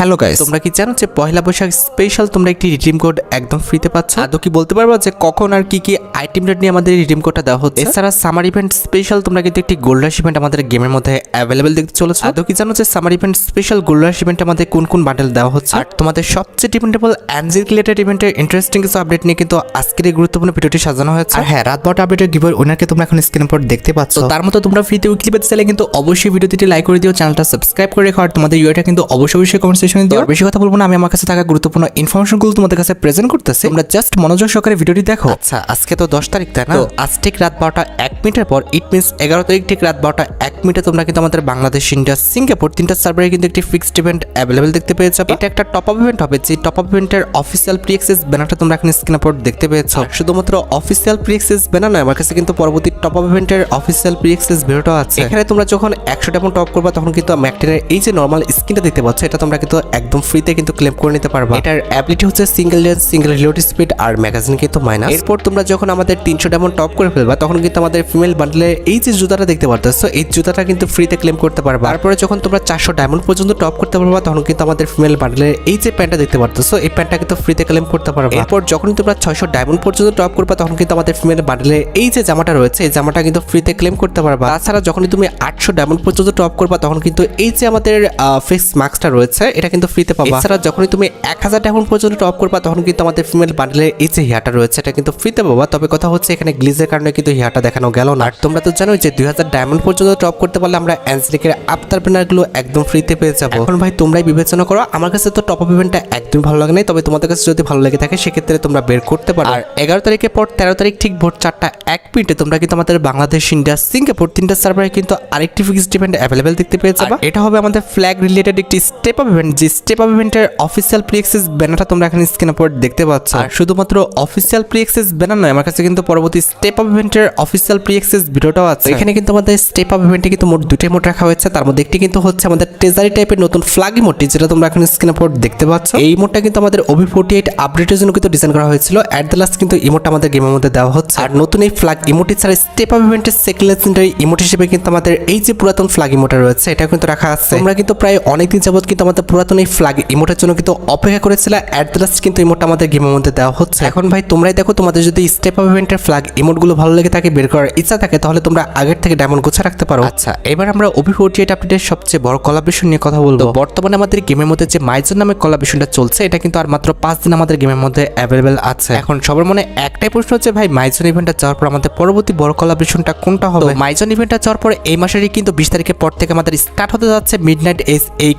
Hello guys, তোমরা কি জানো যে পয়লা বৈশাখ স্পেশাল তোমরা একটি রিডিম কোড একদম ফ্রিতে পাচ্ছ? আদৌ কি বলতে পারবা যে কখন আর কি কি আইটেম রেট নিয়ে আমাদের রিডিম কোডটা দেওয়া হচ্ছে? এছাড়া সামার ইভেন্ট স্পেশাল তোমরা কিন্তু একটি গোল্ড রাশ ইভেন্ট আমাদের গেমের মধ্যে অ্যাভেলেবেল দেখতে চলেছে। আদৌ কি জানো যে সামার ইভেন্ট স্পেশাল গোল্ড রাশ ইভেন্টে আমাদের কোন কোন বান্ডেল দেওয়া হচ্ছে? আর তোমাদের সবচেয়ে ডিপেন্ডেবল এনজিল রিলেটেড ইভেন্টের ইন্টারেস্টিং কিছু আপডেট নিয়ে কিন্তু আজকের এই গুরুত্বপূর্ণ ভিডিওটি সাজানো হয়েছে। আর হ্যাঁ, রাত 12টা আপডেটের গিভের উইনারকে তোমরা এখন স্ক্রিনের উপর দেখতে পাচ্ছ। তার মতো তোমরা ফ্রিতে উইকলি পেতে চাইলে কিন্তু অবশ্যই ভিডিওটি লাইক করে দিও, চ্যানেলটা সাবস্ক্রাইব করে রেখো, আর তোমাদের ইউআইটা কিন্তু অবশ্যই কমেন্ট সেকশনে দিও। বেশি কথা বলবো না, আমি আমার কাছে থাকা গুরুত্বপূর্ণ ইনফরমেশনগুলো তোমাদের কাছে প্রেজেন্ট করতেছি, তোমরা জাস্ট মনোযোগ সহকারে ভিডিওটি দেখো। আচ্ছা, আজকে তো 10 তারিখ, তাই না? তো আজ ঠিক রাত 12টা 1 মিনিটের পর, ইট মিনস 11 তারিখ ঠিক রাত 12টা 1 মিনিটে তোমরা কিন্তু আমাদের বাংলাদেশ, ইন্ডিয়া, সিঙ্গাপুর তিনটা সার্ভারে কিন্তু একটি ফিক্সড ইভেন্ট অ্যাভেলেবেল দেখতে পেয়ে যাবে। এটা একটা টপ আপ ইভেন্ট হবে, যে টপ আপ ইভেন্টের অফিসিয়াল প্রি অ্যাক্সেস ব্যানারটা তোমরা এখন স্ক্রিনের উপর দেখতে পেয়েছো। শুধুমাত্র অফিসিয়াল প্রি অ্যাক্সেস ব্যানার নয়, আমার কাছে কিন্তু পরবর্তী টপ আপ ইভেন্টের অফিসিয়াল প্রি অ্যাক্সেস ভিডিওটাও আছে। এখানে তোমরা যখন 100 ডায়মন্ড টপ করবা তখন কিন্তু ম্যাকটেনের এই যে নরমাল স্কিনটা দেখতে পাচ্ছ, এটা তোমরা কিন্তু একদম ফ্রিতে কিন্তু ক্লেম করে নিতে পারবা। এটার অ্যাবিলিটি হচ্ছে single lens, single reload speed, আর ম্যাগাজিন কিন্তু মাইনাস। এরপর তোমরা যখন আমাদের 300 ডায়মন্ড টপ করে ফেলবা তখন কিন্তু আমাদের ফিমেল বান্ডেলে এই যে জুতাটা দেখতে পারতেছো, এই জুতাটা কিন্তু ফ্রিতে ক্লেম করতে পারবা। তারপরে যখন তোমরা 400 ডায়মন্ড পর্যন্ত টপ করতে পারবা তখন কিন্তু আমাদের ফিমেল বান্ডেলে এই যে প্যান্টটা দেখতে পারতেছো, এই প্যান্টটা কিন্তু ফ্রিতে ক্লেম করতে পারবা। এরপর যখন তোমরা 600 ডায়মন্ড পর্যন্ত টপ করবা তখন কিন্তু আমাদের ফিমেল বান্ডেলে এই যে জামাটা রয়েছে, এই জামাটা কিন্তু ফ্রিতে ক্লেম করতে পারবা। তাছাড়া যখনই তুমি 800 ডায়মন্ড পর্যন্ত টপ করবা তখন কিন্তু এই যে আমাদের ফেস মাস্কটা রয়েছে, এটা কিন্তু ফ্রিতে পাবা। এছাড়া যখনই তুমি 1000 ডায়মন্ড পর্যন্ত টপ করবা তখন কিন্তু আমাদের ফিমেল বান্ডেলের এই যে হেয়ারটা রয়েছে, এটা কিন্তু ফ্রিতে পাবা। তবে কথা হচ্ছে এখানে গ্লিজের কারণে কিন্তু হেয়ারটা দেখানো গেল না। আর তোমরা তো জানোই যে 2000 ডায়মন্ড পর্যন্ত টপ করতে পারলে আমরা অ্যাঞ্জেলিকের আফতার ব্যানারগুলো একদম ফ্রিতে পেয়ে যাবো। এখন ভাই তোমরাই বিবেচনা করো, আমার কাছে তো টপ আপ ইভেন্টটা একদম ভালো লাগে নাই, তবে তোমাদের কাছে যদি ভালো লেগে থাকে সেক্ষেত্রে তোমরা বের করতে পারো। আর 11 তারিখের পর 13 তারিখ ঠিক ভোর 4টা 1 মিনিটে তোমরা কিন্তু আমাদের বাংলাদেশ, ইন্ডিয়া, সিঙ্গাপুর তিনটা সার্ভারে কিন্তু আরেকটি ফিক্সড ইভেন্ট অ্যাভেলেবেল দেখতে পেয়ে যাবা। এটা হবে আমাদের ফ্ল্যাগ রিলেটেড একটি স্টেপ আপ ইভেন্ট, যে স্টেপ আপ ইভেন্টের অফিসিয়াল প্রি অ্যাক্সেস ব্যানারটা তোমরা এখানে স্ক্রিনের উপর দেখতে পাচ্ছ। আর শুধুমাত্র অফিসিয়াল প্রি অ্যাক্সেস ব্যানার নয়, আমার কাছে কিন্তু পরবর্তী স্টেপ আপ ইভেন্টের অফিসিয়াল প্রি অ্যাক্সেস ভিডিওটাও আছে। এখানে কিন্তু আমাদের স্টেপ আপ ইভেন্টে কিন্তু মোট দুটো ইমোট রাখা হয়েছে, তার মধ্যে একটি কিন্তু হচ্ছে আমাদের ট্রেজারি টাইপের নতুন ফ্ল্যাগ ইমোটটি, যেটা তোমরা এখন স্ক্রিনের উপর দেখতে পাচ্ছ। এই ইমোটটা কিন্তু আমাদের OB48 আপডেটের জন্য কিন্তু ডিজাইন করা হয়েছিল। অ্যাট দ্য লাস্ট কিন্তু ইমোটটা আমাদের গেমের মধ্যে দেওয়া হচ্ছে। আর নতুন এই ফ্ল্যাগ ইমোটি ছাড়া স্টেপ আপ ইভেন্টের সেকেন্ড লেজেন্ডারি ইমোট হিসেবে কিন্তু আমাদের এই যে পুরাতন ফ্ল্যাগ ইমোটটা রয়েছে, এটা কিন্তু রাখা আছে। তোমরা কিন্তু প্রায় অনেকদিন যাবত কিন্তু আমাদের পুরাতন এই ফ্ল্যাগ ইমোটের জন্য কিন্তু অপেক্ষা করেছিল। অ্যাট দ্য লাস্ট কিন্তু ইমোটটা আমাদের গেমের মধ্যে দেওয়া হচ্ছে। এখন ভাই তোমরাই দেখো, তোমাদের যদি স্টেপ আপ ইভেন্টের ফ্ল্যাগ ইমোটগুলো ভালো লেগে থাকে, বের করার ইচ্ছা থাকে, তাহলে তোমরা আগের থেকে ডায়মন্ড গোছা রাখতে পারো। আচ্ছা, এবার আমরা OB48 আপডেটের সবচেয়ে বড় কোলাবরেশন নিয়ে কথা বলবো। বর্তমানে আমাদের গেমের মধ্যে যে মাইজন নামে কোলাবরেশনটা চলছে, এটা কিন্তু আর মাত্র 5 দিন আমাদের গেমের মধ্যে অ্যাভেলেবেল আছে। এখন সবার মনে একটাই প্রশ্ন হচ্ছে, ভাই মাইজন ইভেন্টটা যাওয়ার পর আমাদের পরবর্তী বড় কোলাবরেশনটা কোনটা হবে? মাইজন ইভেন্টটা যাওয়ার পর এই মাসেরই কিন্তু 20 তারিখের পর থেকে আমাদের স্টার্ট হতে যাচ্ছে মিডনাইট এজ এই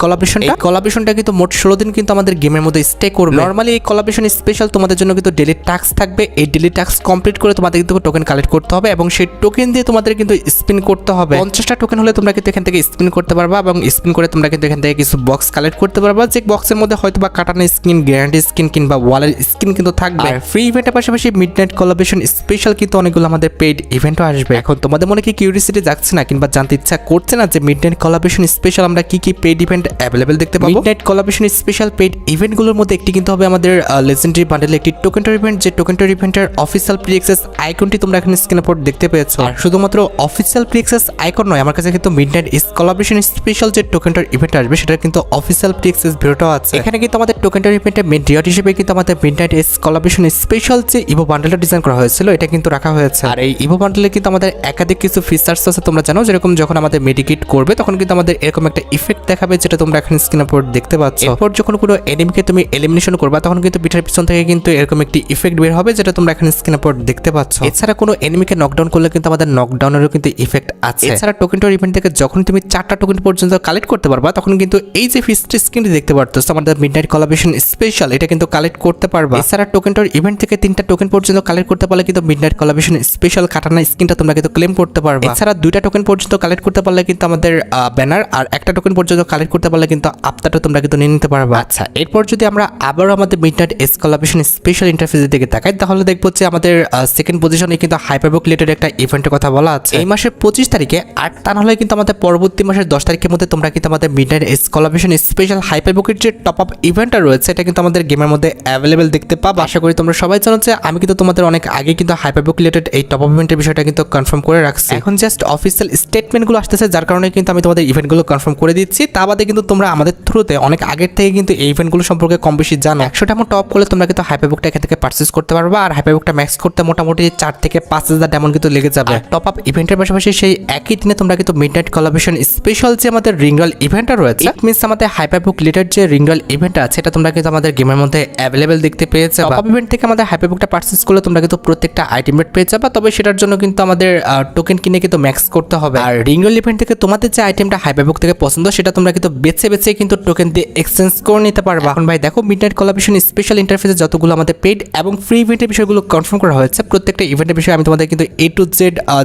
কোলাবরেশনটা কিন্তু মোট 16 দিন কিন্তু আমাদের গেমের মধ্যে স্টে করবে। নরমালি এই কোলাবরেশন স্পেশাল তোমাদের জন্য কিন্তু ডেইলি টাস্ক থাকবে। এই ডেইলি টাস্ক কমপ্লিট করে তোমাদের কিন্তু টোকেন কালেক্ট করতে হবে এবং সেই টোকেন দিয়ে তোমাদের কিন্তু স্পিন করতে হবে। 50টা টোকেন হলে তোমরা কিন্তু এখান থেকে স্পিন করতে পারবা এবং স্পিন করে তোমরা কিন্তু এখান থেকে কিছু বক্স কালেক্ট করতে পারবা, যে বক্সের মধ্যে হয়তো বা কাটানো স্কিন, গ্যারান্টি স্কিন কিংবা ওয়ালের স্কিন কিন্তু থাকবে। আর ফ্রি ইভেন্টের পাশাপাশি মিডনাইট কোলাবরেশন স্পেশাল কিন্তু অনেকগুলো আমাদের পেইড ইভেন্টও আসবে। এখন তোমাদের মনে কি কিউরিওসিটি যাচ্ছে না কিংবা জানতে ইচ্ছা করছে না যে মিডনাইট কোলাবরেশন স্পেশাল আমরা কি কি পেইড ইভেন্ট অ্যাভেলেবেল দেখতে পাবো? মিডনাইট কোলাবরেশন স্পেশাল পেইড ইভেন্টগুলোর মধ্যে একটি কিন্তু হবে আমাদের লেজেন্ডারি বান্ডেলে একটি টোকেনটার ইভেন্ট, যে টোকেনটার ইভেন্টের অফিসিয়াল প্রি অ্যাক্সেস আইকনটি তোমরা এখানে স্ক্রিনের উপর দেখতে পেয়েছো। আর শুধুমাত্র অফিসিয়াল প্রি অ্যাক্সেস আইকন নয়, আমার কাছে কিন্তু মিডনাইট ইজ কোলাবরেশন স্পেশাল যে টোকেনটার ইভেন্ট আসবে, সেটার কিন্তু অফিসিয়াল প্রি অ্যাক্সেস ভিডিওটাও আছে। এখানে কিন্তু আমাদের টোকেনটার ইভেন্টের মেইন রিওয়ার্ড হিসেবে কিন্তু আমাদের মিডনাইট ইজ কোলাবরেশন স্পেশাল যে ইভো বান্ডেলটা ডিজাইন করা হয়েছিল, এটা কিন্তু রাখা হয়েছে। আর এই ইভো বান্ডেলে কিন্তু আমাদের একাধিক কিছু ফিচার্স আছে, তোমরা জানো, যেরকম যখন আমাদের মেডিকেট করবে তখন কিন্তু আমাদের এরকম একটা ইফেক্ট দেখাবে, যেটা তোমরা এখন স্ক্রিনের উপর দেখতে পাচ্ছ। এরপর যখন কোনো এনিমিকে তুমি এলিমিনেশন করবা তখন কিন্তু পিঠের পিছন থেকে কিন্তু এরকম একটি ইফেক্ট বের হবে, যেটা তোমরা এখন স্ক্রিনের উপর দেখতে পাচ্ছ। এছাড়া কোনো এনিমিকে নকডাউন করলে কিন্তু আমাদের নকডাউনেরও কিন্তু ইফেক্ট আছে। এছাড়া টোকেনটার ইভেন্ট থেকে যখন তুমি 4টা টোকেন পর্যন্ত কালেক্ট করতে পারবা তখন কিন্তু এই যে ফিস্ট স্ক্রিনটি দেখতে পারতো আমাদের মিডনাইট কোলাবরেশন স্পেশাল, এটা কিন্তু কালেক্ট করতে পারবা। এছাড়া টোকেনটার ইভেন্ট থেকে 3টা টোকেন পর্যন্ত কালেক্ট করতে পারলে কিন্তু মিডনাইট কোলাবরেশন স্পেশাল কাটানা স্কিনটা তোমরা কিন্তু ক্লেম করতে পারবা। এছাড়া 2টা টোকেন পর্যন্ত কালেক্ট করতে পারলে কিন্তু আমাদের ব্যানার, আর একটা টোকেন পর্যন্ত কালেক্ট করতে পারলে কিন্তু আফতারটা তোমরা কিন্তু নিয়ে নিতে পারবা। আচ্ছা, এরপর যদি আমরা আবারও আমাদের মিডনাইট এজ কোলাবরেশন স্পেশাল ইন্টারফেসের দিকে তাকাই, তাহলে দেখবো যে আমাদের সেকেন্ড পজিশনে কিন্তু হাইপারবুক রিলেটেড একটা ইভেন্টের কথা বলা আছে এই মাসের 25 তারিখে। আর তা না হলে কিন্তু আমাদের পরবর্তী মাসের 10 তারিখের মধ্যে তোমরা কিন্তু আমাদের মিডনাইট এজ কোলাবরেশন স্পেশাল হাইপারবুকের যে টপ আপ ইভেন্টটা রয়েছে, এটা কিন্তু আমাদের গেমের মধ্যে অ্যাভেলেবেল দেখতে পাবা। আশা করি তোমরা সবাই জানো যে আমি কিন্তু তোমাদের অনেক আগে কিন্তু হাইপারবুক রিলেটেড এই টপ আপ ইভেন্টের বিষয়টা কিন্তু কনফার্ম করে রাখছি। এখন জাস্ট অফিসিয়াল স্টেটমেন্টগুলো আসতেছে, যার কারণে কিন্তু আমি তোমাদের ইভেন্টগুলো কনফার্ম করে দিচ্ছি। তা বাদে কিন্তু তোমরা আমাদের থ্রুতে হতে অনেক আগের থেকে কিন্তু এই ইভেন্টগুলো সম্পর্কে কম বেশি জানো। 100 ডায়মন্ড টপ করলে তোমরা কিন্তু হাইপারবুকটা এখান থেকে পারচেজ করতে পারবা। আর হাইপারবুকটা ম্যাক্স করতে মোটামুটি 4 থেকে 5,000 ডায়মন্ড কিন্তু লেগে যাবে। টপ আপ ইভেন্টের পাশাপাশি সেই একই দিনে তোমরা কিন্তু মিডনাইট কোলাবরেশন স্পেশাল যে আমাদের রিংরল ইভেন্টটা রয়েছে, ইট মিন্স আমাদের হাইপারবুক লিডার যে রিংরল ইভেন্ট আছে এটা তোমরা কিন্তু আমাদের গেমের মধ্যে অ্যাভেলেবেল দেখতে পেয়ে যাবে। টপ আপ ইভেন্ট থেকে আমাদের হাইপারবুকটা পারচেজ করলে তোমরা কিন্তু প্রত্যেকটা আইটেম রেট পেয়ে যাবে, তবে সেটার জন্য কিন্তু আমাদের টোকেন কিনে কিন্তু ম্যাক্স করতে হবে। আর রিংরল ইভেন্ট থেকে তোমাদের যে আইটেমটা হাইপারবুক থেকে পছন্দ সেটা তোমরা কিন্তু বেছে বেছে কিন্তু টোকেন দিয়ে এক্সচেঞ্জ করে নিতে পারবে। এখন ভাই দেখো মিডনাইট কোলাবরেশন স্পেশাল ইন্টারফেসে যতগুলো আমাদের পেড এবং ফ্রি ইভেন্টের বিষয়গুলো কনফার্ম করা হয়েছে, প্রত্যেকটা ইভেন্টের বিষয়ে আমি তোমাদের কিন্তু A to Z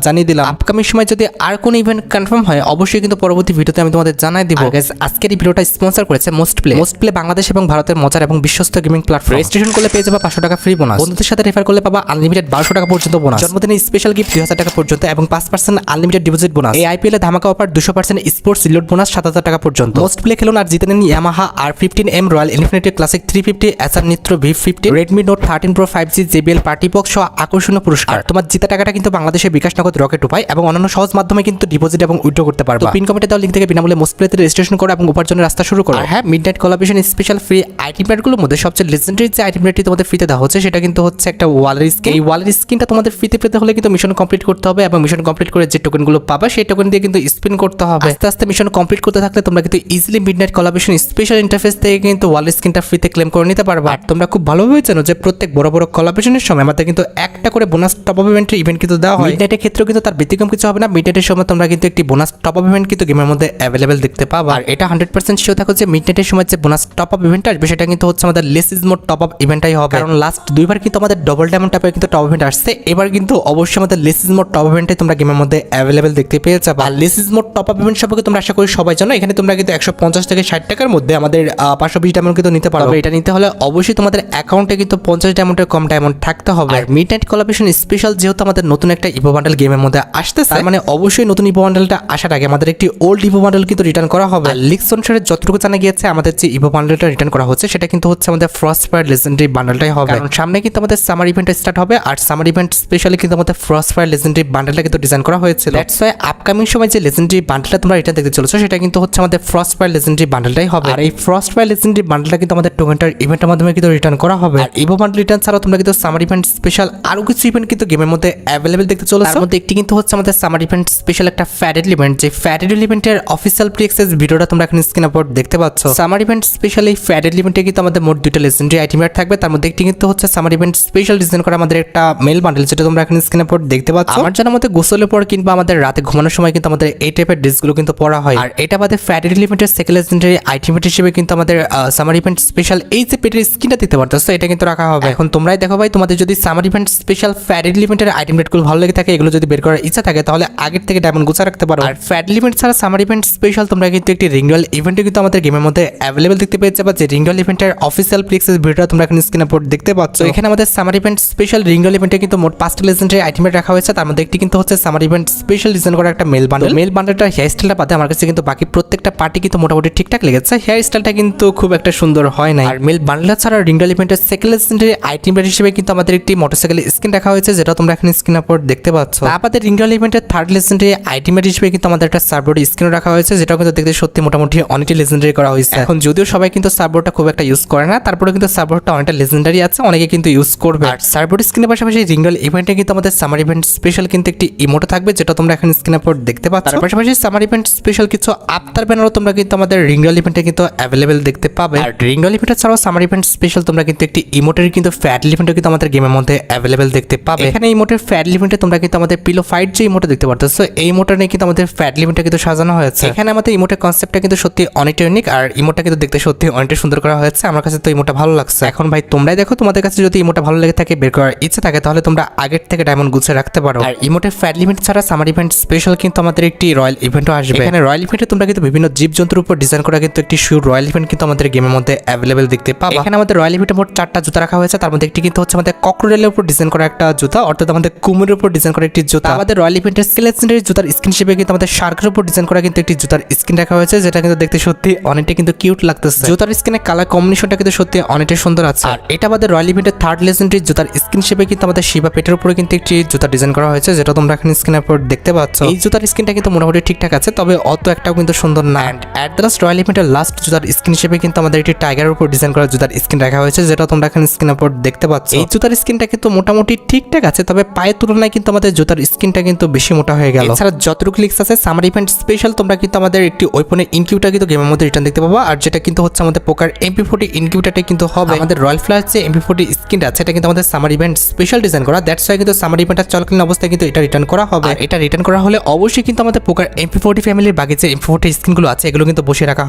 জানিয়ে দিলাম। আপকামিং সময় যদি আর কোন ইভেন্ট কনফার্ম হয় অবশ্যই কিন্তু পরবর্তী ভিডিওতে আমি তোমাদের জানাই দিব। আজকের এই ভিডিওটা স্পন্সর করেছে মোস্ট প্লে বাংলাদেশ এবং ভারতের মজার এবং বিশ্বস্ত গেমিং প্ল্যাটফর্ম। রেজিস্ট্রেশন করলে পেয়ে যাবে 500 টাকা ফ্রি বোনাস, বন্ধুদের সাথে রেফার করলে পাবা আনলিমিটেড 1200 টাকা পর্যন্ত বোনাস, জন্মদিনে স্পেশাল গিফট 2000 টাকা পর্যন্ত এবং 5% আনলিমিটেড ডিপোজিট বোনাস। এই আইপিএল এ ধামাকা অফার 200% স্পোর্টস রিলোড বোনাস 7000 টাকা পর্যন্ত। মোস্ট প্লে খেলুন আর জিতে নিন Yamaha R15M Royal Infinity Classic 350, SR নিত্র V50, Redmi Note 13 Pro 5G, JBL party box সহ আকর্ষণীয় পুরস্কার। তোমার জিতা টাকাটা কিন্তু বাংলাদেশের বিকাশ নগদ রকেট উপায় এবং অন্যান্য সহজ মাধ্যমে কিন্তু ডিপোজিট এবং উইথড্র করতে পারবে। পিন কমেন্টে দেওয়া লিংক থেকে বিনামূল্যে মোস্ট প্লেতে রেজিস্ট্রেশন করো এবং উপার্জনের রাস্তা শুরু করো। হ্যাঁ, midnight collaboration special free item রেটগুলোর মধ্যে সবচেয়ে লেজেন্ডারি যে আইটেম রেটটি তোমাদের ফ্রিতে দেওয়া হচ্ছে সেটা কিন্তু হচ্ছে একটা ওয়ালের স্কিন। এই ওয়ালের স্কিনটা তোমাদের ফ্রিতে পেতে হলে কিন্তু মিশন কমপ্লিট করতে হবে এবং মিশন কমপ্লিট করে যে টোকেনগুলো পাবা সেই টোকেন দিয়ে কিন্তু স্পিন করতে হবে। আস্তে আস্তে মিশন কমপ্লিট করতে থাকলে তোমরা কিন্তু easily midnight collaboration special interface থেকে কিন্তু ওয়ালের স্কিনটা ফ্রিতে ক্লেম করে নিতে পারবা। আর তোমরা খুব ভালোভাবে জানো যে প্রত্যেক বড় বড় কোলাবরেশনের সময় আমাদের কিন্তু একটা করে বোনাস টপ আপ ইভেন্ট কিন্তু দেওয়া হয়। মিডনাইটের ক্ষেত্রেও কিন্তু তার ব্যতিক্রম কিছু হবে না। মিডনাইটের সময় তোমরা কিন্তু একটি বোনাস টপ আপ ইভেন্ট কিন্তু গেমের মধ্যে অ্যাভেলেবেল দেখতে পাবা। আর এটা 100% শিওর থাকো যে মিডনাইটের সময় যে বোনাস টপ আপ ইভেন্ট আসবে সেটা কিন্তু হচ্ছে আমাদের less is more top up ইভেন্টটাই হবে। কারণ লাস্ট দুইবার কিন্তু আমাদের ডবল ডায়মন্ড টপে কিন্তু টপ ইভেন্ট আসছে, এবার কিন্তু অবশ্যই আমাদের লেস ইজ মোর টপ ইভেন্টে তোমরা গেমের মধ্যে অ্যাভেলেবেল দেখতে পেয়ে যাবে। আর less is more top up event সম্পর্কে তোমরা আশা করি সবাই জানো। এখানে তোমরা কিন্তু 150 থেকে 60 টাকার মধ্যে আমাদের 520 ডায়মন্ড কিন্তু নিতে পারবে। এটা নিতে হলে অবশ্যই তোমাদের অ্যাকাউন্টে কিন্তু 50 ডায়মন্ডের কম ডায়মন্ড থাকতে হবে। আর মিডনাইট কোলাবরেশন স্পেশাল যেহেতু আমাদের নতুন একটা ইভো বান্ডেল গেমের মধ্যে আসতেছে, মানে অবশ্যই নতুন ইভো বান্ডেলটা আসার আগে আমাদের একটি ওল্ড ইভো বান্ডেল কিন্তু রিটার্ন করা হবে। লিক্স অনুসারে যতটুকু জানা গিয়েছে আমাদের যে ইভো বান্ডেলটা রিটার্ন করা হচ্ছে সেটা কিন্তু হচ্ছে আমাদের ফ্রস্টফায়ার লেজেন্ডারি বান্ডেলটাই হবে। কারণ সামনে কিন্তু আমাদের সামার ইভেন্ট স্টার্ট হবে আর সামার ইভেন্ট স্পেশালি কিন্তু আমাদের ফ্রস্টফায়ার লেজেন্ডারি বান্ডেলটা কিন্তু ডিজাইন করা হয়েছিল। দ্যাটস ওয়াই আপকামিং সময় যে লেজেন্ডারি বান্ডেলটা তোমরা রিটার্ন দেখতে চলেছো সেটা কিন্তু হচ্ছে আমাদের ফ্রস্টফায়ার লেজেন্ডারি বান্ডেলটাই হবে। আর এই ফ্রস্টফায়ার লেজেন্ডারি বান্ডেলটা কিন্তু আমাদের টোকেনটার ইভেন্টের মাধ্যমে কিন্তু রিটার্ন করা হবে। আর ইভো বান্ডেল রিটার্ন ছাড়াও তোমরা কিন্তু সামার ইভেন্ট স্পেশাল আরো কিছু ইভেন্ট কিন্তু গেমের মধ্যে অ্যাভেলেবেল দেখতে চলেছো। তার মধ্যে একটি কিন্তু হচ্ছে আমাদের সামার ইভেন্ট স্পেশাল একটা ফ্যাডেড ইভেন্ট, যে ফ্যাডেড ইভেন্টের অফিসিয়াল প্রি অ্যাক্সেস ভিডিওটা তোমরা এখানে স্ক্রিনে পর দেখতে পাচ্ছ। সামার ইভেন্ট স্পেশাল এই ফ্যাডেড ইভেন্টে কিন্তু আমাদের মোট দুটো লেজেন্ডারি আইটেম রেট থাকবে। তার মধ্যে একটি কিন্তু হচ্ছে সামার ইভেন্ট স্পেশাল ডিজাইন করা আমাদের একটা মেল বান্ডেল, যেটা তোমরা এখানে স্ক্রিনে পর দেখতে পাচ্ছ। আমার জানার মধ্যে গোসলের পর কিংবা আমাদের রাতে ঘুমানোর সময় কিন্তু আমাদের এই টাইপের ড্রেসগুলো কিন্তু পরা হয়। আর এটা বাদে ফ্যাডেড ইভেন্টের সেকেন্ড লেজেন্ডারি আইটেম হিসেবে কিন্তু আমাদের সামার ইভেন্ট স্পেশাল এই যে পেটের স্কিনটা দিতে পারতেছো এটা কিন্তু রাখা হবে। এখন তোমরাই দেখো ভাই, তোমাদের যদি সামার ইভেন্ট স্পেশাল ফ্যাডেড ইভেন্টের আইটেম রেটগুলো ভালো লেগে থাকে, এগুলো যদি বের করার ইচ্ছা থাকে তাহলে আগের থেকে ডায়মন্ড গুছা রাখতে পারো। আর ফ্যাডেড ইভেন্ট ছাড়া সামার ইভেন্ট স্পেশাল তোমরা কিন্তু একটি রিংডল ইভেন্টে কিন্তু আমাদের গেমের মধ্যে অ্যাভেলেবল দেখতে পেয়ে যাবে। যে রিংডল ইভেন্টের অফিসিয়াল প্রি অ্যাক্সেস ভিডিওটা তোমরা এখানে স্ক্রিনে পর দেখতে পাচ্ছ। এখানে আমাদের সামার ইভেন্ট স্পেশাল রিংডল ইভেন্টে কিন্তু মোট 5টা লেজেন্ডারি আইটেম রাখা হয়েছে। তার মধ্যে একটি কিন্তু হচ্ছে সামার ইভেন্ট স্পেশাল ডিজাইন করা একটা মেল বান্ডেল। মেল বান্ডেলটা হেয়ার স্টাইলটা বাদে আমার কাছে কিন্তু বাকি প্রত্যেকটা পার্টি কিন্তু মোটামুটি ঠিকঠাক লেগেছে, হেয়ার স্টাইলটা কিন্তু খুব একটা সুন্দর হয় না। আর মেল বান্ডেল ছাড়া রিংডল ইভেন্টের সেকেন্ড লেজেন্ডারি আইটেম হিসেবে কিন্তু আমাদের একটি মোটরসাইকেল স্কিন রাখা হয়েছে, যেটা তোমরা এখানে স্ক্রিনের উপর দেখতে পাচ্ছ। তারপরে রিংডল ইভেন্টের থার্ড লেজেন্ডারি আইটেম হিসেবে কিন্তু আমাদের একটা সার্ভবোর্ড স্ক্রিন রাখা হয়েছে, যেটা কিন্তু দেখতে সত্যি মোটামুটি অনেকটি লেজেন্ডারি করা হয়েছে। এখন যদিও সবাই কিন্তু সার্ভবোর্ডটা খুব একটা ইউজ করে না, তারপরে কিন্তু সার্ভবোর্ডটা অনেকটা লেজেন্ডারি আছে, অনেকে কিন্তু ইউজ করবে। আর সার্ভবোর্ড স্ক্রিনের পাশাপাশি রিংডল ইভেন্টে কিন্তু আমাদের সামার ইভেন্ট স্পেশাল কিন্তু একটি ইমোটো থাকবে, যেটা তোমরা এখানে স্ক্রিনের উপর দেখতে পাচ্ছ। তার পাশাপাশি সামার ইভেন্ট স্পেশাল কিছু আফতার ব্যানারও তোমরা কিন্তু আমাদের রিংডল ইভেন্টে কিন্তু অ্যাভেলেবেল দেখতে পাবে। আর রিংডল ইভেন্ট ছাড়াও সামার ইভেন্ট স্পেশাল তোমরা কিন্তু একটি ইমোটের কিন্তু ফ্যাট ইভেন্টও কিন্তু আমাদের গেমের মধ্যে অ্যাভেলেবেল দেখতে পাবে। এখানে ইমোটের ফ্যাট ইভেন্টে তোমরা কিন্তু আমাদের পিলো ফাইট যে ইমোটা দেখতে পারতেছো, এই ইমোটা নিয়ে কিন্তু আমাদের ফ্যাট ইভেন্টটা কিন্তু সাজানো হয়েছে। এখানে আমাদের ইমোটের কনসেপ্টটা কিন্তু সত্যি অনেকটা ইউনিক, আর ইমোটা কিন্তু দেখতে সত্যি অনেকটা সুন্দর করা হয়েছে। আমার কাছে তো ইমোটা ভালো লাগছে। এখন ভাই তোমরাই দেখো, তোমাদের কাছে যদি ইমোটা ভালো লেগে থাকে, বের করার ইচ্ছা থাকে, তাহলে তোমরা আগের থেকে ডায়মন্ড গুছিয়ে রাখতে পারো। আর ইমোটের ফ্যাট ইভেন্ট ছাড়া সামার ইভেন্ট স্পেশাল কিন্তু আমাদের একটি রয়্যাল ইভেন্টও আসবে। এখানে রয়্যাল ইভেন্টে তোমরা কিন্তু বিভিন্ন জীবজন্তুর উপর ডিজাইন করা কিন্তু একটি শিওর রয়্যাল ইভেন্ট কিন্তু আমাদের গেমের মধ্যে অ্যাভেলেবেল দেখতে পাবে। এখানে আমাদের রয়্যাল ইভেন্টে মোট 4টা জুতা রাখা হয়েছে, তার মধ্যে একটি কিন্তু হচ্ছে আমাদের ককরোডাইলের উপর ডিজাইন করা একটা জুতা, অর্থাৎ আমাদের কুমিরের উপর ডিজাইন করা একটি জুতা। আমাদের রয়্যাল ইভেন্টের লেজেন্ডারি জুতার স্কিন হিসেবে কিন্তু আমাদের শার্কের উপর ডিজাইন করা কিন্তু একটি জুতার স্কিন রাখা হয়েছে, যেটা কিন্তু দেখতে সত্যি অনেকটা কিন্তু কিউট লাগতেছে। জুতার স্কিনের কালার কম্বিনেশনটা কিন্তু সত্যি অনেকটা সুন্দর আছে। আর এটা আমাদের রয়্যাল ইভেন্টের থার্ড লেজেন্ডারি জুতার স্কিন হিসেবে কিন্তু আমাদের শিবা পেটের উপরে কিন্তু একটি জুতা ডিজাইন করা হয়েছে, যেটা তোমরা এখানে স্ক্রিনের উপর দেখতে পাচ্ছ। এই জুতার স্কিনটা কিন্তু মোটামুটি ঠিকঠাক আছে, তবে অত একটাও কিন্তু সুন্দর না। অ্যাট দ্য লাস্ট রয়্যাল ইভেন্টের লাস্ট জুতার স্কিন হিসেবে কিন্তু আমাদের একটি টাইগারের উপর ডিজাইন করা জুতার স্কিন রাখা হয়েছে, যেটা তোমরা এখানে স্ক্রিনের উপর দেখতে পাচ্ছ। এই জুতার স্কিনটা কিন্তু মোটামুটি ঠিকঠাক আছে, তবে পায়ের তুলনায় কিন্তু আমাদের জুতার স্কিনটা কিন্তু বেশি মোটা হয়ে গেল। এছাড়া যতটুকু লিক্স আছে সামার ইভেন্ট স্পেশাল, তোমরা কিন্তু আমাদের একটি ওয়েপনের ইনকিউটার কিন্তু গেমের মধ্যে রিটার্ন দেখতে পাবা, আর যেটা কিন্তু হচ্ছে আমাদের পোকার MP40 ইনকিউটারটা কিন্তু হবে। আমাদের রয়্যাল ফ্লাশ যে MP40 স্কিনটা আছে এটা কিন্তু আমাদের সামার ইভেন্ট স্পেশাল ডিজাইন করা, দ্যাটস ওয়াই কিন্তু সামার ইভেন্টটা চলাকালীন অবস্থায় কিন্তু এটা রিটার্ন করা হবে। এটা রিটার্ন করা হলে অবশ্যই কিন্তু আমাদের পোকার MP40 ফ্যামিলির বাকি যে MP40 স্কিনগুলো আছে এগুলো কিন্তু বসে রাখা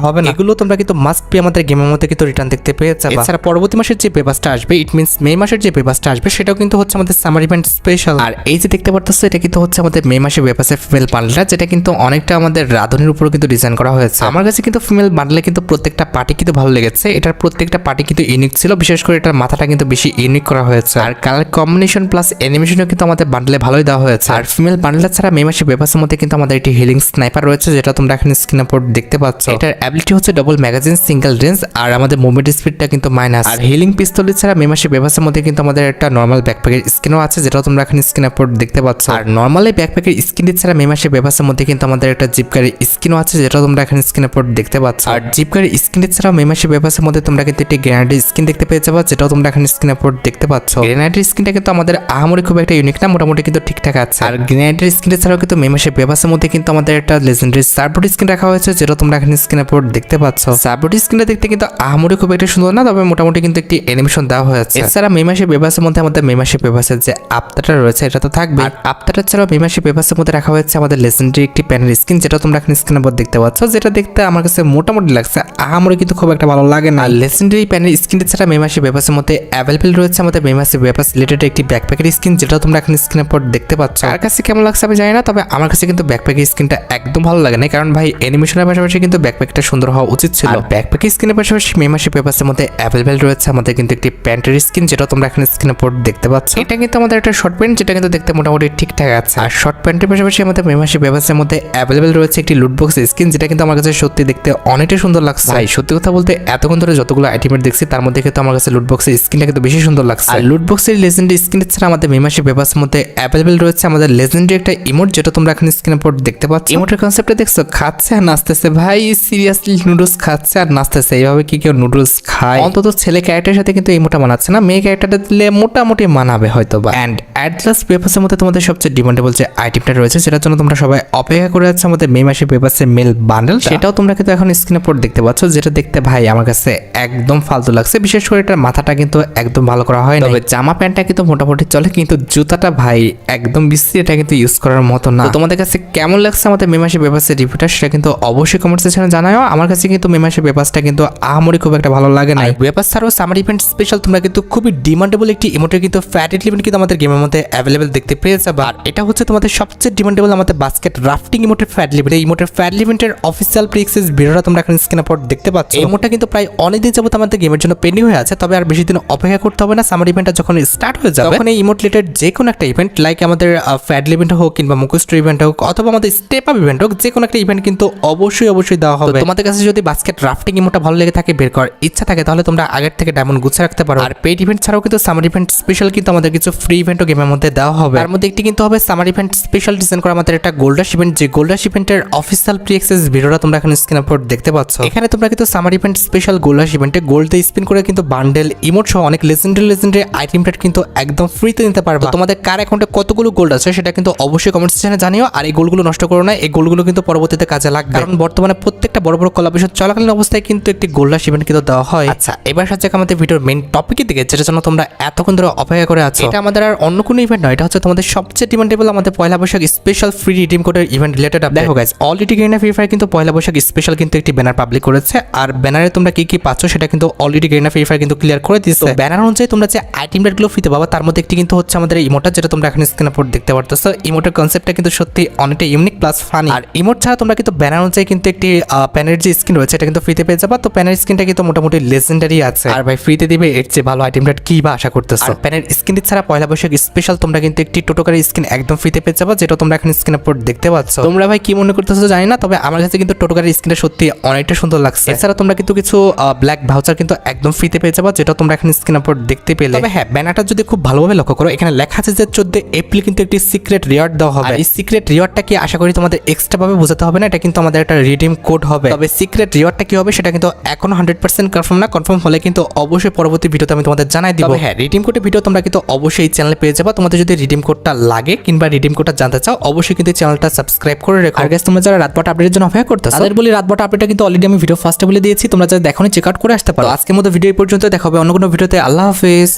হবে না, এগুলো তোমরা কিন্তু মাস্ট বি আমাদের গেমের মধ্যে কিন্তু রিটার্ন দেখতে পেয়ে যাবে। এছাড়া পরবর্তী মাসের যে পেপারসটা আসবে, ইট মিন্স মে মাসের যে পেপারসটা আসবে সেটাও কিন্তু হচ্ছে আমাদের সামার ইভেন্ট স্পেশাল। আর এই যে দেখতে পারতেছো এটা কিন্তু হচ্ছে আমাদের মে মাসের পেপারসের ফিমেল বান্ডেলটা, যেটা কিন্তু অনেকটা আমাদের রাধুনির উপর কিন্তু ডিজাইন করা হয়েছে। আমার কাছে কিন্তু ফিমেল বান্ডেলে কিন্তু প্রত্যেকটা পার্টি কিন্তু ভালো লেগেছে, এটার প্রত্যেকটা পার্টি কিন্তু ইউনিক ছিল, বিশেষ করে এটার মাথাটা কিন্তু বেশি ইউনিক করা হয়েছে, আর কালার কম্বিনেশন প্লাস অ্যানিমেশনও কিন্তু আমাদের বান্ডেলে ভালোই দেওয়া হয়েছে। আর ফিমেল বান্ডেলটা ছাড়া মে মাসের পেপারসের মধ্যে কিন্তু আমাদের একটি হিলিং স্নাইপার রয়েছে, যেটা তোমরা এখানে স্ক্রিনের উপর দেখতে পাচ্ছ। এটার অ্যাবিলিটি হচ্ছে ডবল ম্যাগাজিন সিঙ্গেল রেঞ্জ, আর আমাদের মুভমেন্ট স্পিডটা কিন্তু মাইনাস। আর হিলিং পিস্তল ছাড়া মে মাসের পেপারসের মধ্যে কিন্তু আমাদের একটা নর্মাল ব্যাকপ্যাকের স্কিনও আছে, যেটা তোমরা এখানে স্ক্রিনের উপর দেখতে পাচ্ছ। আর নর্মালি ব্যাকপ্যাকের স্কিনটি ছাড়া মে মাসের পেপারসের মধ্যে কিন্তু আমাদের একটা জিপকারের স্কিনও আছে, যেটা তোমরা এখানে স্ক্রিনের উপর দেখতে পাচ্ছ। আর জিপকারের স্কিনটি ছাড়া মে মাসের পেপারসের মধ্যে তোমরা কিন্তু একটি গ্রেনাডের স্কিন দেখতে পেয়ে যাবে, যেটাও তোমরা এখানে স্ক্রিনের উপর দেখতে পাচ্ছ। গ্রেনাডের স্কিনটা কিন্তু আমাদের আহামরি খুব একটা ইউনিক না, মোটামুটি কিন্তু ঠিকঠাক আছে। আর গ্রেনাডের স্কিনটি ছাড়াও কিন্তু মে মাসের পেপারসের মধ্যে কিন্তু আমাদের একটা লেজেন্ডারি সার্বট স্কিন রাখা হয়েছে, যেটা তোমরা এখানে স্ক্রিনের উপর দেখতে পাচ্ছ। সার্বট স্কিনটা দেখতে কিন্তু আহামরি খুব একটা সুন্দর না, তবে মোটামুটি কিন্তু একটি অ্যানিমেশন দেওয়া হয়েছে। এছাড়া মে মাসের পেপারসের মধ্যে আমাদের মে মাসের পেপারসের যে আপটাটা রয়েছে এটা তো থাকবে, আর আপটাটা ছাড়াও মে মাসের পেপারসের মধ্যে রাখা হয়েছে আমাদের লেজেন্ডারি একটি প্যানের স্কিন, যেটা তোমরা এখানে স্ক্রিনের উপর দেখতে পাচ্ছ, যেটা দেখতে আমার কাছে মোটামুটি লাগছে, আহামরি কিন্তু খুব একটা ভালো লাগে না। লেজেন্ডারি প্যানের স্কিনটা ছাড়া মে মাসের পেপারসের মধ্যে অ্যাভেলেবল রয়েছে আমাদের মে মাসের পেপারস রিলেটেড একটি ব্যাকপ্যাকের স্কিন, যেটা তোমরা এখানে স্ক্রিনের উপর দেখতে পাচ্ছ। আর কাছে কেমন লাগছে আমি জানি না, তবে আমার কাছে কিন্তু ব্যাকপ্যাকের স্কিনটা একদম ভালো লাগে না, কারণ ভাই অ্যানিমেশনের পাশাপাশি কিন্তু ব্যাকপ্যাকটা সুন্দর হওয়া উচিত ছিল। ব্যাকপ্যাকের স্কিনের পাশাপাশি মে মাসের পেপারসের মধ্যে অ্যাভেলেবল রয়েছে আমাদের কিন্তু একটি প্যান্টের স্কিন, যেটা তোমরা এখানে স্ক্রিনের উপর দেখতে পাচ্ছ। এটা কিন্তু আমাদের একটা শর্ট প্যান্ট, যেটা কিন্তু দেখতে মোটামুটি ঠিকঠাক আছে। আর শর্ট প্যান্টের পাশাপাশি আমাদের মে মাসের পেপারসের মধ্যে অ্যাভেলেবল রয়েছে একটি লুটবক্স স্কিন, যেটা কিন্তু আমার কাছে সত্যি দেখতে অনেকটা সুন্দর লাগছে। ভাই সত্যি কথা বলতে এতক্ষণ ধরে যতগুলো আইটেমের দেখছি তার মধ্যে কিন্তু আমার কাছে লুটবক্সের স্কিনটা কিন্তু বেশি সুন্দর লাগছে। আর লুটবক্সের লেজেন্ডারি স্কিন ছাড়া আমাদের মে মাসের পেপারসের মধ্যে অ্যাভেলেবল রয়েছে আমাদের লেজেন্ডারি একটা ইমোট, যেটা তোমরা এখানে স্ক্রিনের উপর দেখতে পাচ্ছ। ইমোটের কনসেপ্টটা দেখছো, খাচ্ছে আর নাচতেছে। ভাই সিরিয়াসলি নুডলস খাচ্ছে আর নাচতেছে, এইভাবে কি কেউ নুডলস খায়? অন্তত ছেলে ক্যারেক্টারের সাথে কিন্তু ইমোটা মানাচ্ছে না, মেয়ে ক্যারেক্টারটা দিলে মোটামুটি মানাবে হয়তো বা। অ্যান্ড অ্যাট লাস্ট পেপারসের মধ্যে তোমাদের সবচেয়ে ডিমান্ডেবল যে আইটেমটা রয়েছে, সেটার জন্য তোমরা সবাই অপেক্ষা করে যাচ্ছে আমাদের মে মাসের পেপারসের মেল বান্ডেল, সেটাও তোমরা কিন্তু এখন স্ক্রিনের উপর দেখতে পাচ্ছ, যেটা দেখতে ভাই আমার কাছে একদম ফালতু লাগছে, বিশেষ করে এটার মাথাটা কিন্তু একদম ভালো করা হয় না। তবে জামা প্যান্টটা কিন্তু মোটামুটি চলে, কিন্তু জুতাটা ভাই একদম বিশ্রী, এটা কিন্তু ইউজ করার মতো না। তোমাদের কাছে কেমন লাগছে আমাদের মে মাসের পেপারসের রিভিউটা, সেটা কিন্তু অবশ্যই কমেন্ট সেকশনে জানাও। আমার কাছে কিন্তু মে মাসের পেপারসটা কিন্তু আহামরি খুব একটা ভালো লাগে না। পেপারস ছাড়াও সামার ইভেন্ট স্পেশাল তোমরা কিন্তু খুবই ডিমান্ডেবল একটি ইমোটের কিন্তু ফ্যাট এলিমেন্ট কিন্তু আমাদের গেমের মধ্যে অ্যাভেলেবল দেখতে পেয়ে যাবে। আর এটা হচ্ছে তোমাদের সবচেয়ে ডিমান্ডেবল আমাদের বাস্কেট রাফটিং ইমোটের ফ্যাট এলিমেন্ট। এই ইমোটের ফ্যাট এলিমেন্টের অফিসিয়াল প্রি-অ্যাক্সেস ভিডিওটা তোমরা এখানে স্ক্রিনের উপর দেখতে পাচ্ছ। এই ইমোটটা কিন্তু প্রায় অনেকদিন যাবত আমাদের গেমের জন্য পেন্ডিং হয়ে আছে, তবে আর বেশি দিন অপেক্ষা করতে হবে না। সামার ইভেন্টটা যখন স্টার্ট হয়ে যাবে তখন এই ইমোট রিলেটেড যে কোনো একটা ইভেন্ট, লাইক আমাদের ফ্যাট ইভেন্ট হোক কিংবা মুখোশ ইভেন্ট হোক অথবা আমাদের স্টেপ আপ ইভেন্ট হোক, যে কোনো একটা ইভেন্ট কিন্তু অবশ্যই দেওয়া হবে। তোমাদের কাছে যদি বাস্কেট রাফটিং ইমোটটা ভালো লেগে থাকে, বের করার ইচ্ছা থাকে, তাহলে তোমরা আগের থেকে ডায়মন্ড গুছিয়ে রাখতে পারো। আর পেইড ইভেন্ট ছাড়াও কিন্তু সামার ইভেন্ট স্পেশাল কিন্তু আমাদের কিছু ফ্রি ইভেন্টও গেমের মধ্যে দেওয়া হবে। তার মধ্যে একটি কিন্তু হবে সামার ইভেন্ট স্পেশাল ডিজাইন করা আমাদের একটা গোল্ড রাশ ইভেন্ট, যে গোল্ড রাশ ইভেন্টের অফিসিয়াল প্রি-অ্যাক্সেস ভিডিওটা তোমরা এখানে স্ক্রিনের উপর দেখতে পাচ্ছ। এখানে তোমরা কিন্তু সামার ইভেন্ট স্পেশাল গোল্ড রাশ ইভেন্টে গোল্ড দিয়ে স্পিন করে কিন্তু বান্ডেল ইমোট সহ অনেক লেজেন্ডারি আইটেমটা কিন্তু একদম ফ্রিতে নিতে পারবে। তোমাদের কার অ্যাকাউন্টে কতগুলো গোল্ড আছে সেটা কিন্তু অবশ্যই কমেন্ট সেকশনে জানিও। আর এই গোল্ডগুলো নষ্ট করো না, এই গোল্ডগুলো কিন্তু পরবর্তীতে কাজে লাগবে, কারণ বর্তমানে প্রত্যেকটা বড় কোলাবরেশন চলাকালীন অবস্থায় কিন্তু একটি গোল্ড রাশ ইভেন্ট কিন্তু দেওয়া হয়। আচ্ছা, এবার সাথে আমাদের ভিডিওর মেইন টপিকের দিকে, যেটার জন্য তোমরা এতক্ষণ ধরে অপেক্ষা করে আছো। এটা আমাদের আর অন্য কোনো ইভেন্ট নয়, এটা হচ্ছে তোমাদের সবচেয়ে ডিমান্ডেবল আমাদের পয়লা বৈশাখ স্পেশাল ফ্রি রিডিম কোডের ইভেন্ট রিলেটেড আপডেট। দেখো guys, already Garena free fire কিন্তু পয়লা বৈশাখ স্পেশাল কিন্তু একটি ব্যানার পাবলিক করেছে, আর ব্যানারে তোমরা কি পাচ্ছ সেটা কিন্তু অলরেডি গেরিনা ফ্রি ফায়ার কিন্তু ক্লিয়ার করে দিয়েছে। ব্যানার অনুযায়ী তোমরা যে আইটেম রেটগুলো ফ্রিতে পাবা তার মধ্যে একটি কিন্তু হচ্ছে আমাদের ইমোটা, যেটা তোমরা এখানে স্ক্রিনের উপর দেখতে পারতেছো। ইমোটের কনসেপ্টটা কিন্তু সত্যি অনেকটা ইউনিক প্লাস ফানি। আর ইমোট ছাড়া তোমরা কিন্তু ব্যানার অনুযায়ী কিন্তু একটি প্যানের যে স্কিন রয়েছে এটা কিন্তু ফ্রিতে পেয়ে যাবা। তো প্যানের স্কিনটা কিন্তু মোটামুটি লেজেন্ডারি আছে, আর ভাই ফ্রিতে দিবে এর চেয়ে ভালো আইটেম রেট কি বা আশা করতেছো? প্যানের স্কিনটি ছাড়া পয়লা বৈশাখ স্পেশাল তোমরা কিন্তু একটি টোটোকারি স্কিন একদম ফ্রিতে পেয়ে যাবা, যেটা তোমরা এখানে স্ক্রিনের উপর দেখতে পাচ্ছ। তোমরা ভাই কি মনে করতেছো জানি না, তবে আমার কাছে কিন্তু টোটোকারি স্কিনটা সত্যি অনেকটা সুন্দর লাগছে। এছাড়া তোমরা কিন্তু কিছু ব্ল্যাক ভাউচার কিন্তু একদম ফ্রিতে পেয়ে যাবা, যেটা তোমরা এখানে স্ক্রিনের উপর দেখতে পেলে। তবে হ্যাঁ, ব্যানারটা যদি খুব ভালোভাবে লক্ষ্য করো, এখানে লেখা আছে যে 14 এপ্রিল কিন্তু একটি সিক্রেট রিওয়ার্ড দেওয়া হবে। এই সিক্রেট রিওয়ার্ডটা কি আশা করি তোমাদের এক্সট্রা ভাবে বোঝাতে হবে না, এটা কিন্তু আমাদের একটা রিডিম কোড হবে। তবে সিক্রেট রিওয়ার্ডটা কি হবে সেটা কিন্তু এখনো 100% কনফার্ম না। কনফার্ম হলে কিন্তু অবশ্যই পরবর্তী ভিডিওতে আমি তোমাদের জানাই দিব। হ্যাঁ, রিডিম কোডের ভিডিও তোমরা কিন্তু অবশ্যই এই চ্যানেলে পেয়ে যাবে। তোমাদের যদি রিডিম কোডটা লাগে কিংবা রিডিম কোডটা জানতে চাও অবশ্যই কিন্তু চ্যানেলটা সাবস্ক্রাইব করে রেখো। আর গাইস তোমরা যারা রাত 12টা আপডেটের জন্য অপেক্ষা করতেছো তাদের বলি রাত 12টা আপডেটটা কিন্তু অলরেডি আমি ভিডিও ফার্স্টে বলে দিয়েছি, তোমরা যারা দেখোনি চেক আউট করে আসতে পারো। আজকের মতো ভিডিও এই পর্যন্ত, দেখা হবে অন্য কোনো ভিডিওতে। আল্লাহ হাফেজ।